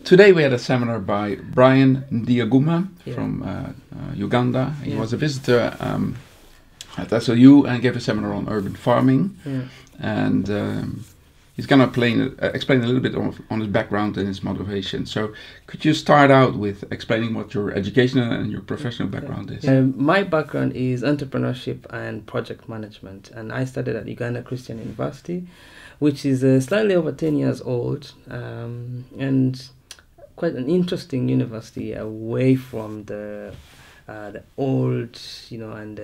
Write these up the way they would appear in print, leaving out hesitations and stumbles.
Today we had a seminar by Brian Ndyaguma Yeah. from Uganda. He Yeah. was a visitor at SLU and gave a seminar on urban farming. Yeah. And he's going to explain a little bit on his background and his motivation. So could you start out with explaining what your educational and your professional background is? My background is entrepreneurship and project management, and I studied at Uganda Christian University, which is slightly over 10 years old, and quite an interesting university away from the old, and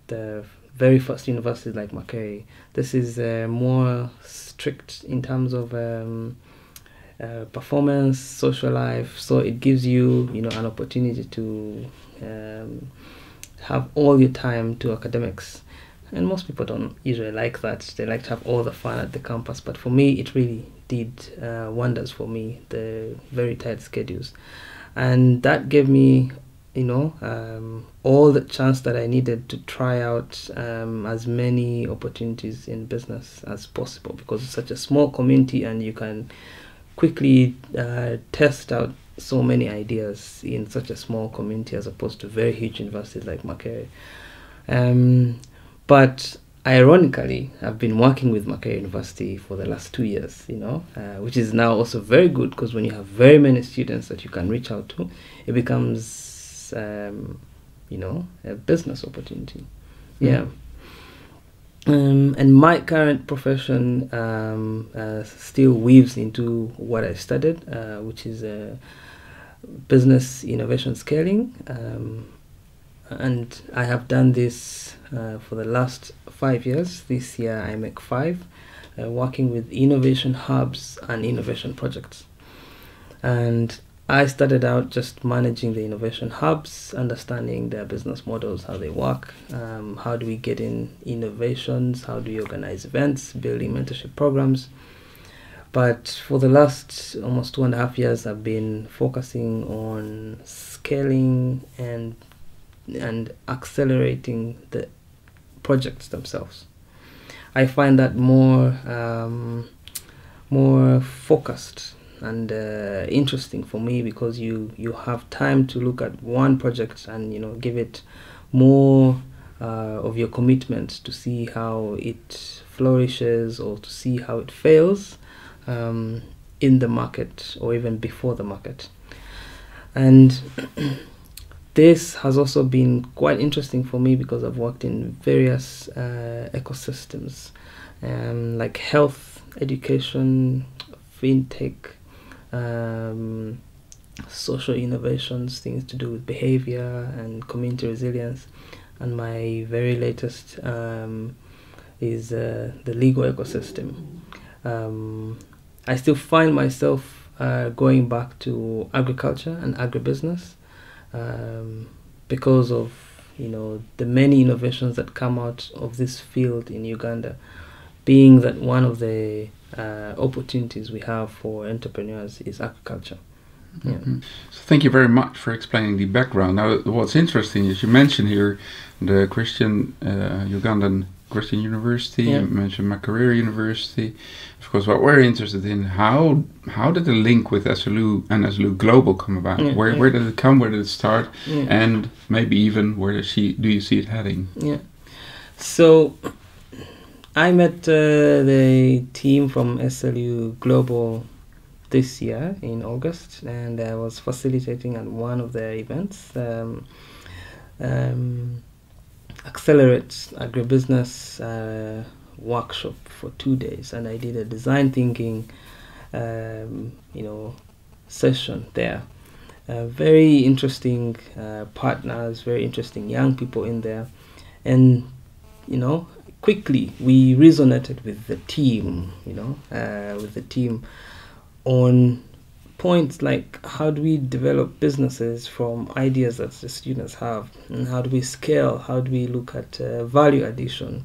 the very first universities like Makerere. This is more strict in terms of performance, social life, so it gives you, an opportunity to have all your time to academics. And most people don't usually like that. They like to have all the fun at the campus. But for me, it really did wonders for me, the very tight schedules. And that gave me, all the chance that I needed to try out as many opportunities in business as possible, because it's such a small community and you can quickly test out so many ideas in such a small community as opposed to very huge universities like Makerere. But ironically, I've been working with Makerere University for the last 2 years, which is now also very good, because when you have very many students that you can reach out to, it becomes, a business opportunity. Yeah. And my current profession still weaves into what I studied, which is business innovation scaling. And I have done this for the last 5 years. This year I make 5, working with innovation hubs and innovation projects. And I started out just managing the innovation hubs, understanding their business models, how they work, how do we get in innovations, how do we organize events, building mentorship programs. But for the last almost 2.5 years, I've been focusing on scaling and accelerating the projects themselves. I find that more focused and interesting for me, because you have time to look at one project and give it more of your commitment to see how it flourishes or to see how it fails in the market or even before the market. And this has also been quite interesting for me because I've worked in various ecosystems, like health, education, fintech, social innovations, things to do with behavior and community resilience. And my very latest is the legal ecosystem. I still find myself going back to agriculture and agribusiness, because of the many innovations that come out of this field in Uganda, being that one of the opportunities we have for entrepreneurs is agriculture. Mm-hmm. So thank you very much for explaining the background. Now, what's interesting is you mentioned here the Ugandan Christian University. Yeah. You mentioned Makerere University. Of course, what we're interested in, how did the link with SLU and SLU Global come about? Yeah, Where did it come? Where did it start? Yeah. And maybe even where do you see it heading? Yeah. So I met the team from SLU Global this year in August, and I was facilitating at one of their events, Accelerate Agribusiness workshop for 2 days, and I did a design thinking session there. Very interesting partners, very interesting young people in there, and quickly we resonated with the team, on points like how do we develop businesses from ideas that the students have, and how do we scale, how do we look at value addition,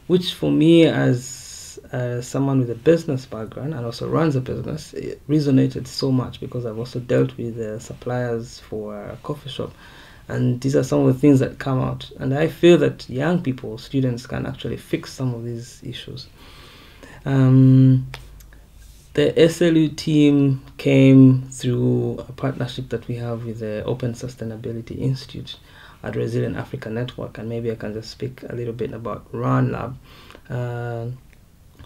which for me as someone with a business background and also runs a business, it resonated so much, because I've also dealt with suppliers for a coffee shop, and these are some of the things that come out, and I feel that young people, students, can actually fix some of these issues. The SLU team came through a partnership that we have with the Open Sustainability Institute at Resilient Africa Network, and maybe I can just speak a little bit about RAN Lab. The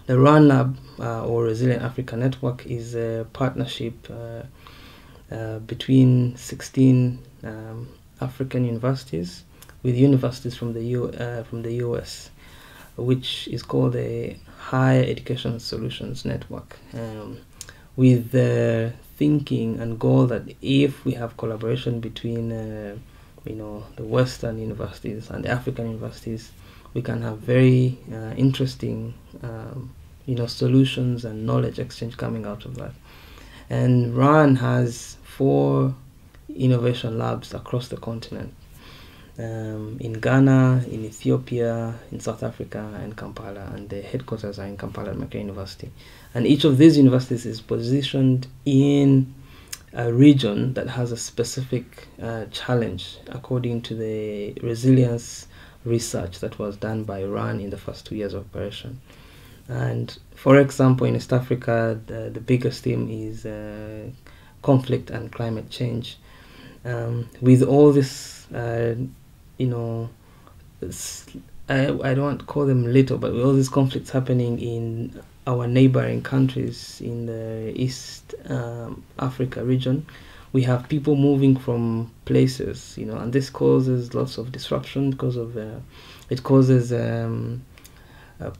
RAN Lab, or Resilient Africa Network, is a partnership between 16 African universities with universities from the US, which is called the Higher Education Solutions Network, with the thinking and goal that if we have collaboration between the Western universities and the African universities, we can have very interesting solutions and knowledge exchange coming out of that. And RAN has 4 innovation labs across the continent, in Ghana, in Ethiopia, in South Africa, and Kampala, and the headquarters are in Kampala at Makerere University. And each of these universities is positioned in a region that has a specific challenge according to the resilience research that was done by RAN in the first 2 years of operation. And for example, in East Africa, the biggest theme is conflict and climate change. With all this, I don't want to call them little, but with all these conflicts happening in our neighboring countries in the East Africa region, we have people moving from places, and this causes lots of disruption because of it causes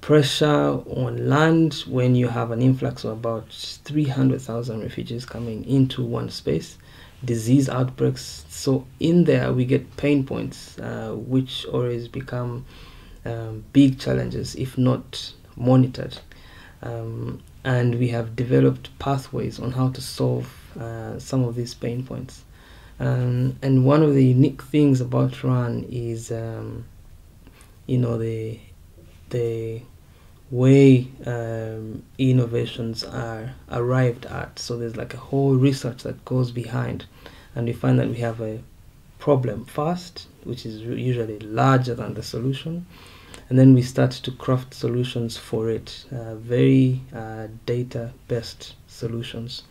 pressure on land when you have an influx of about 300,000 refugees coming into one space, disease outbreaks. So in there we get pain points, which always become big challenges if not monitored. And we have developed pathways on how to solve some of these pain points. And one of the unique things about RAN is, the way innovations are arrived at. So there's like a whole research that goes behind, and we find that we have a problem first, which is usually larger than the solution, and then we start to craft solutions for it, very data-based solutions.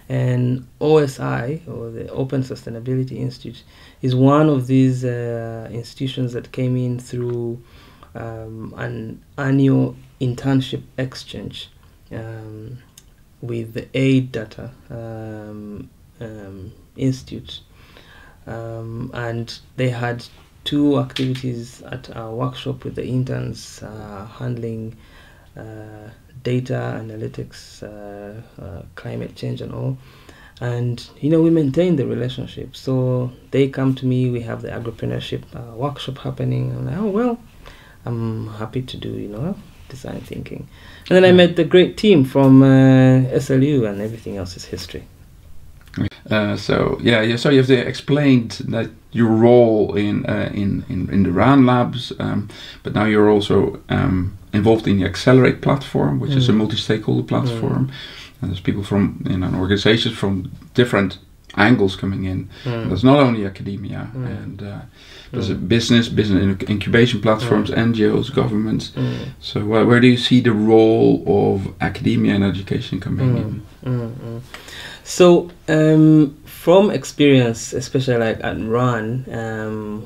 And OSI, or the Open Sustainability Institute, is one of these institutions that came in through an annual internship exchange with the Aid Data Institute, and they had 2 activities at our workshop with the interns, handling data analytics, climate change and all. And we maintain the relationship, so they come to me, we have the agripreneurship workshop happening. I'm like, oh well, I'm happy to do design thinking. And then I met the great team from SLU, and everything else is history. So you have explained that your role in the RAN labs, but now you're also involved in the Accelerate platform, which is a multi-stakeholder platform, and there's people from organizations from different angles coming in. There's not only academia, and there's a business incubation platforms, NGOs, governments. So where do you see the role of academia and education coming in? So from experience, especially like at RAN,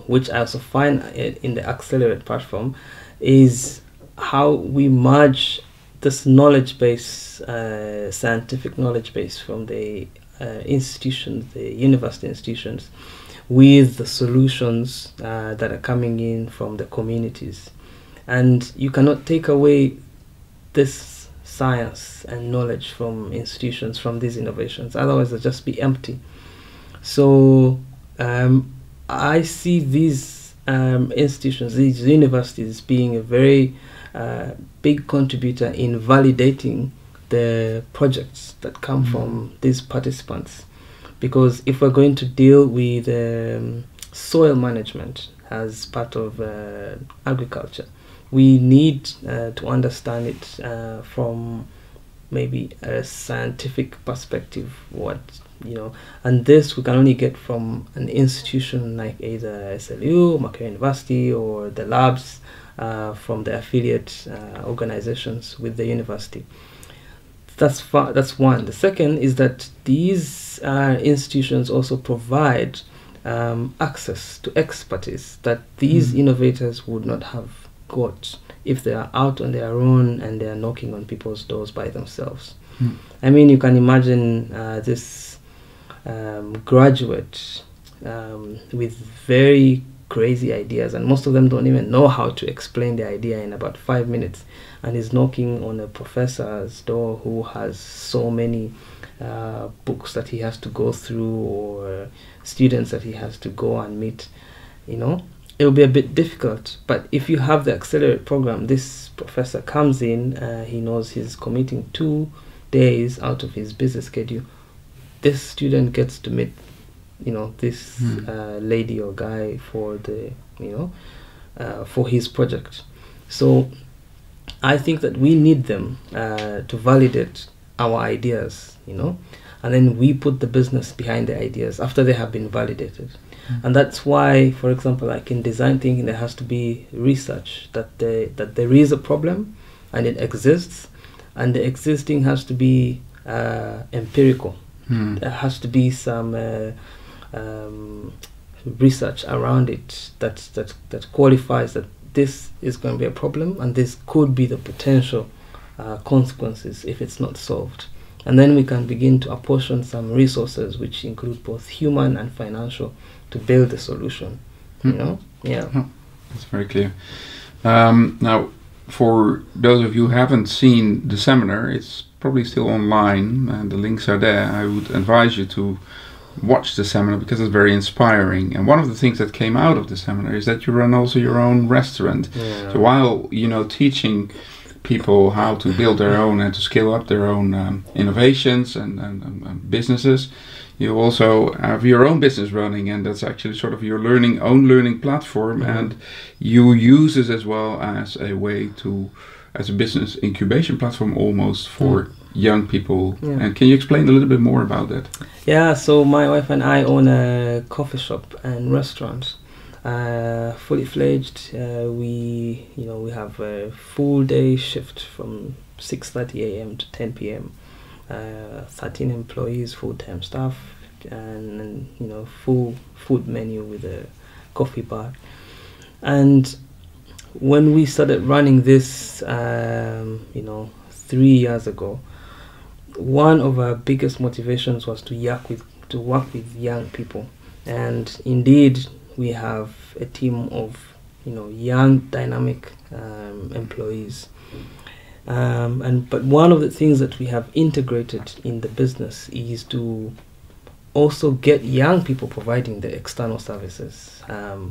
which I also find in the Accelerate platform, is how we merge this knowledge base, scientific knowledge base from the institutions, the university institutions, with the solutions that are coming in from the communities. And you cannot take away this science and knowledge from institutions, from these innovations, otherwise they'll just be empty. So I see these institutions, these universities, being a very big contributor in validating the projects that come from these participants. Because if we're going to deal with soil management as part of agriculture, we need to understand it from maybe a scientific perspective, and this we can only get from an institution like either SLU, Makerere University, or the labs from the affiliate organizations with the university. that's one. The second is that these institutions also provide access to expertise that these innovators would not have got if they are out on their own and they are knocking on people's doors by themselves. I mean, you can imagine this graduate with very crazy ideas, and most of them don't even know how to explain the idea in about 5 minutes, and is knocking on a professor's door who has so many books that he has to go through, or students that he has to go and meet. You know, it will be a bit difficult. But if you have the accelerated program, this professor comes in, he knows he's committing 2 days out of his busy schedule. This student gets to meet, you know, this lady or guy for the, you know, for his project. So I think that we need them to validate our ideas, you know, and then we put the business behind the ideas after they have been validated. And that's why, for example, like in design thinking, there has to be research that there is a problem and it exists, and the existing has to be empirical. There has to be some research around it that qualifies that this is going to be a problem, and this could be the potential consequences if it's not solved. And then we can begin to apportion some resources, which include both human and financial, to build a solution. You know, that's very clear. Now, for those of you who haven't seen the seminar, it's probably still online, and the links are there. I would advise you to watch the seminar because it's very inspiring. And one of the things that came out of the seminar is that you run also your own restaurant. So while, you know, teaching people how to build their own and to scale up their own innovations and businesses, you also have your own business running, and that's actually sort of your own learning platform, and you use it as well as a way to, as a business incubation platform almost for young people. And can you explain a little bit more about that? Yeah, so my wife and I own a coffee shop and restaurant, fully fledged. We have a full day shift from 6:30 a.m. to 10 p.m. 13 employees, full-time staff, and you know, full food menu with a coffee bar. And when we started running this, 3 years ago, one of our biggest motivations was to work with young people. And indeed, we have a team of, you know, young, dynamic employees. But one of the things that we have integrated in the business is to also get young people providing the external services.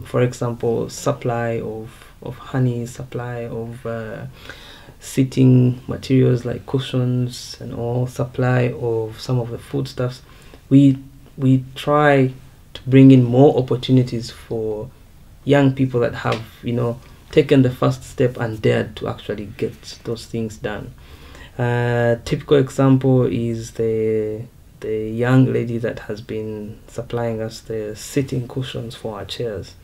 For example, supply of honey, supply of sitting materials like cushions and all, supply of some of the foodstuffs. We try to bring in more opportunities for young people that have, you know, taken the first step and dared to actually get those things done. Typical example is the young lady that has been supplying us the sitting cushions for our chairs.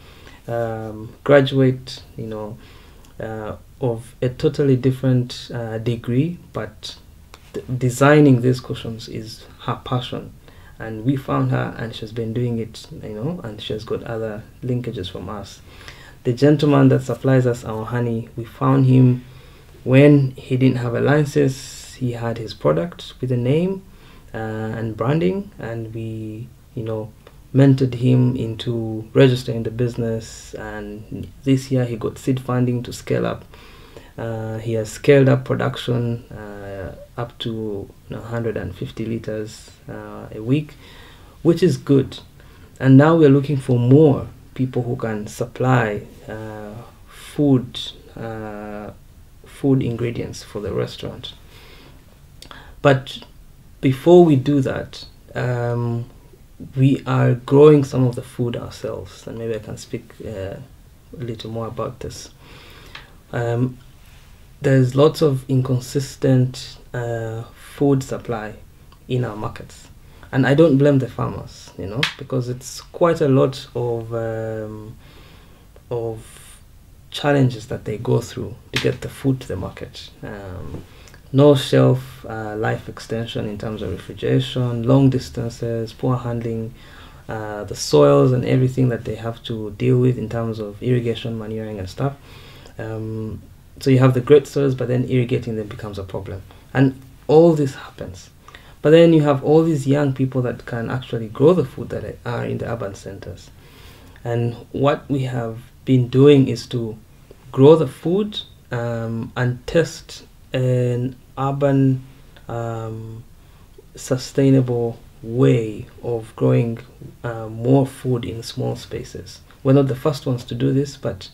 Graduate, you know, of a totally different degree, but designing these cushions is her passion. And we found her, and she's been doing it, you know, and she has got other linkages from us. The gentleman that supplies us our honey, we found him when he didn't have a license. He had his product with a name and branding, and we, you know, mentored him into registering the business. And this year he got seed funding to scale up. He has scaled up production up to 150 liters a week, which is good. And now we're looking for more people who can supply food ingredients for the restaurant. But before we do that, we are growing some of the food ourselves, and maybe I can speak a little more about this. There's lots of inconsistent food supply in our markets, and I don't blame the farmers, you know, because it's quite a lot of challenges that they go through to get the food to the market. No shelf life extension in terms of refrigeration, long distances, poor handling, the soils and everything that they have to deal with in terms of irrigation, manuring and stuff. So you have the great soils, but then irrigating them becomes a problem. And all this happens. But then you have all these young people that can actually grow the food that are in the urban centers. And what we have been doing is to grow the food and test an urban sustainable way of growing more food in small spaces. We're not the first ones to do this, but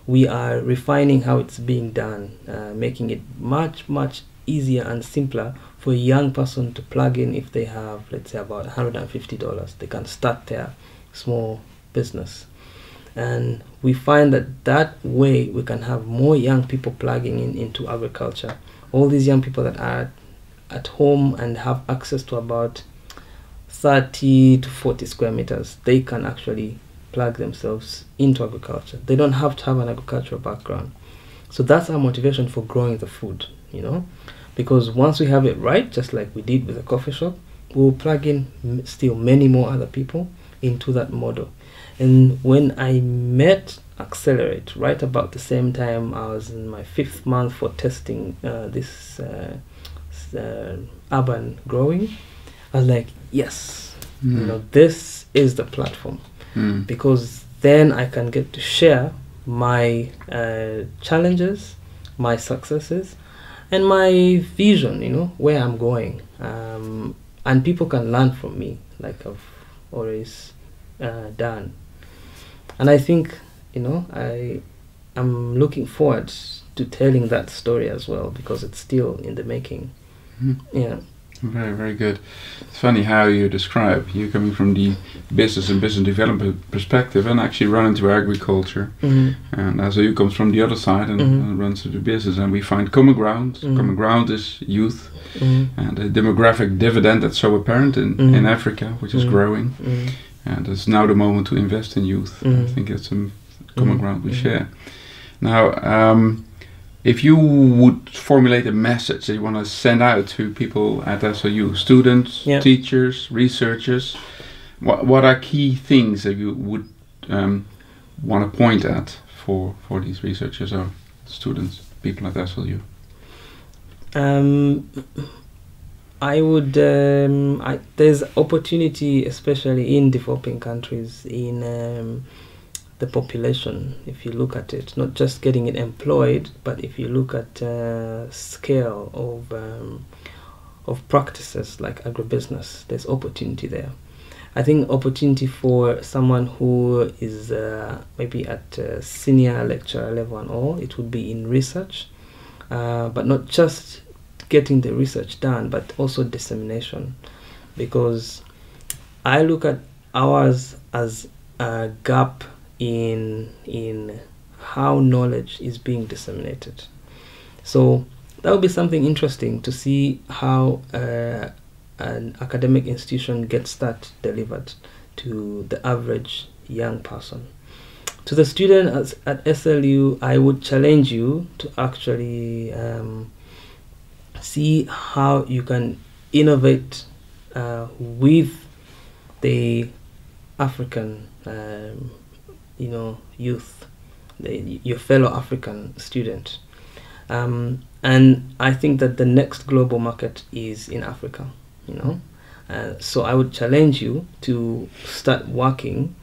we are refining how it's being done, making it much easier and simpler for a young person to plug in. If they have, let's say, about $150, they can start their small business. And we find that way we can have more young people plugging into agriculture. All these young people that are at home and have access to about 30 to 40 square meters, they can actually plug themselves into agriculture. They don't have to have an agricultural background. So that's our motivation for growing the food, you know, because once we have it right, just like we did with the coffee shop, we'll plug in still many more other people into that model. And when I met Accelerate, right about the same time I was in my 5th month for testing this urban growing, I was like, yes, you know, this is the platform. Because then I can get to share my challenges, my successes, and my vision, you know, where I'm going. And people can learn from me, like I've always done. And I think, you know, I'm looking forward to telling that story as well, because it's still in the making. Yeah. Very, very good. It's funny how you describe you coming from the business and business development perspective and actually run into agriculture. And SLU comes from the other side and runs into business, and we find common ground. Common ground is youth and the demographic dividend that's so apparent in Africa, which is growing. And it's now the moment to invest in youth. I think it's a common ground we share. Now, if you would formulate a message that you want to send out to people at SLU, students, teachers, researchers, what are key things that you would want to point at for these researchers or students, people at SLU? I would, there's opportunity, especially in developing countries, in the population. If you look at it, not just getting it employed, but if you look at scale of practices like agribusiness, there's opportunity there. I think opportunity for someone who is maybe at senior lecturer level and all, it would be in research, but not just getting the research done, but also dissemination, because I look at ours as a gap in how knowledge is being disseminated. So that would be something interesting to see how an academic institution gets that delivered to the average young person. To the student at SLU, I would challenge you to actually see how you can innovate with the African youth, your fellow African student. And I think that the next global market is in Africa, you know. So I would challenge you to start working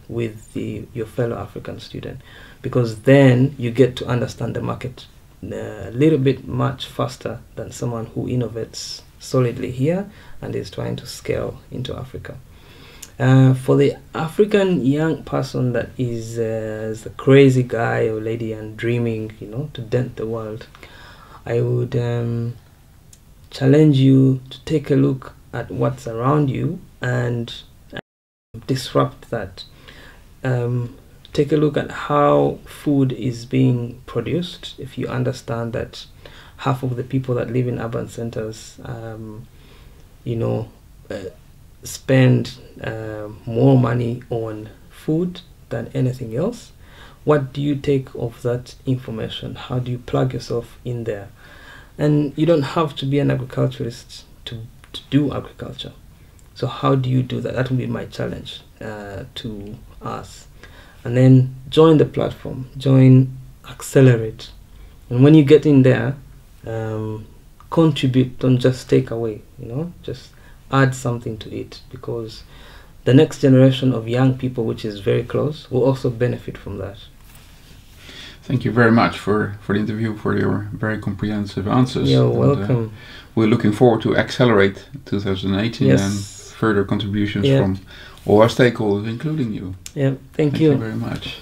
with your fellow African student, because then you get to understand the market a little bit much faster than someone who innovates solidly here and is trying to scale into Africa. For the African young person that is a crazy guy or lady and dreaming, you know, to dent the world, I would challenge you to take a look at what's around you and disrupt that. Take a look at how food is being produced. If you understand that half of the people that live in urban centers, spend more money on food than anything else, what do you take of that information? How do you plug yourself in there? And you don't have to be an agriculturist to do agriculture. So how do you do that? That will be my challenge to us. And then join the platform, join Accelerate. And when you get in there, contribute, don't just take away, just add something to it, because the next generation of young people, which is very close, will also benefit from that. Thank you very much for the interview, for your very comprehensive answers. You're welcome. We're looking forward to Accelerate 2018 and further contributions from all our stakeholders, including you. Yeah, thank you very much.